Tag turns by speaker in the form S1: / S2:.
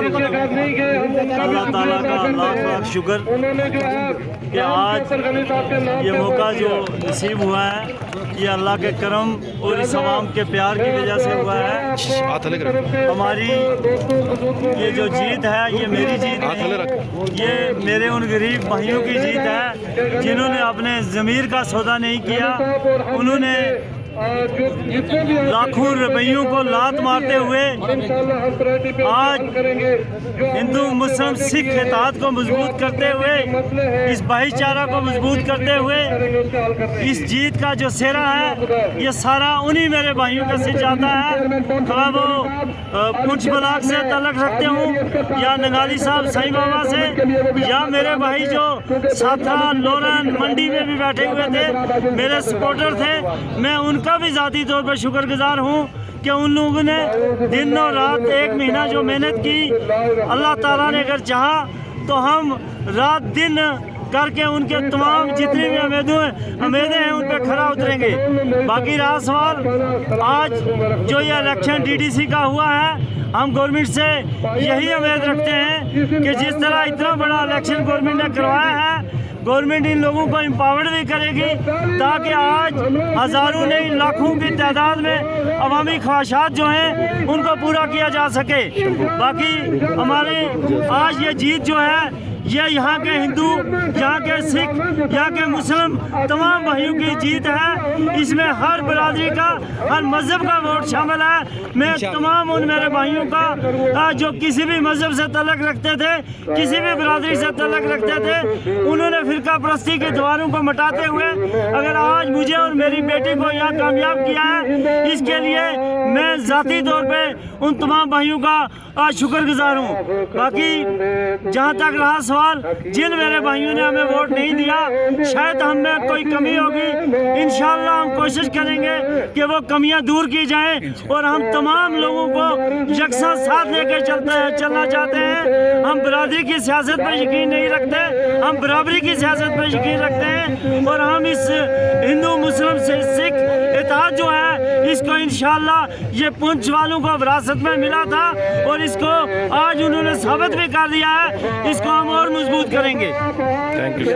S1: अल्लाह ताला का लाख लाख शुक्र कि आज ये मौका जो नसीब हुआ है ये अल्लाह के करम और इस आवाम के प्यार की वजह से हुआ है। हमारी ये जो जीत है ये मेरी जीत नहीं, ये मेरे उन गरीब भाइयों की जीत है जिन्होंने अपने ज़मीर का सौदा नहीं किया। उन्होंने लाखों रुपयों को लात मारते हुए आज हिंदू मुस्लिम सिख इत्तेहाद को मजबूत करते हुए, इस भाईचारा को मजबूत करते हुए इस जीत का जो सेहरा है ये सारा उन्हीं मेरे भाइयों का सिर जाता है। खा वो पुंछ ब्लॉक से तल्लक रखते हूँ या नगाली साहब साईं बाबा से, या मेरे भाई जो साथा लोरन मंडी में भी बैठे हुए थे मेरे सपोर्टर थे, मैं उनका भी ज़ाती तौर पर शुक्रगुजार हूँ कि उन लोगों ने दिन और रात एक महीना जो मेहनत की, अल्लाह ताला ने अगर चाहा तो हम रात दिन करके उनके तमाम जितनी भी उम्मीदें हैं उन पर खरा उतरेंगे। बाकी रहा सवाल आज जो ये इलेक्शन डीडीसी का हुआ है, हम गवर्नमेंट से यही उम्मीद रखते हैं कि जिस तरह इतना बड़ा इलेक्शन गवर्नमेंट ने करवाया है, गवर्नमेंट इन लोगों को एम्पावर्ड भी करेगी ताकि आज हज़ारों नहीं लाखों की तादाद में अवामी ख्वाहिशात जो हैं उनको पूरा किया जा सके। बाकी हमारी आज ये जीत जो है ये यहाँ के हिंदू, यहाँ के सिख, यहाँ के मुस्लिम तमाम भाइयों की जीत है। इसमें हर बिरादरी का, हर मज़हब का वोट शामिल है। मैं तमाम उन मेरे भाइयों का जो किसी भी मज़हब से तल्लक रखते थे, किसी भी बिरादरी से तल्लक रखते थे, उन्होंने फ़िरका परस्ती के दीवारों को मिटाते हुए अगर आज मुझे और मेरी बेटी को यहाँ कामयाब किया है, इसके लिए मैं ज़ाती तौर पे उन तमाम भाइयों का आज शुक्रगुजार हूँ। बाकी जहाँ तक रहा सवाल, जिन मेरे भाइयों ने हमें वोट नहीं दिया, शायद हम में कोई कमी होगी, इंशाअल्लाह हम कोशिश करेंगे कि वो कमियां दूर की जाएं और हम तमाम लोगों को यकसा साथ लेकर चलना चाहते हैं। हम बरादरी की सियासत पर यकीन नहीं रखते, हम बराबरी की सियासत पर यकीन रखते हैं और हम इस हिंदू मुस्लिम सिख इत्तेहाद जो है इसको इंशाअल्लाह ये पुंछ वालों को विरासत में मिला था और इसको आज उन्होंने साबित भी कर दिया है, इसको हम और मजबूत करेंगे।
S2: Thank you.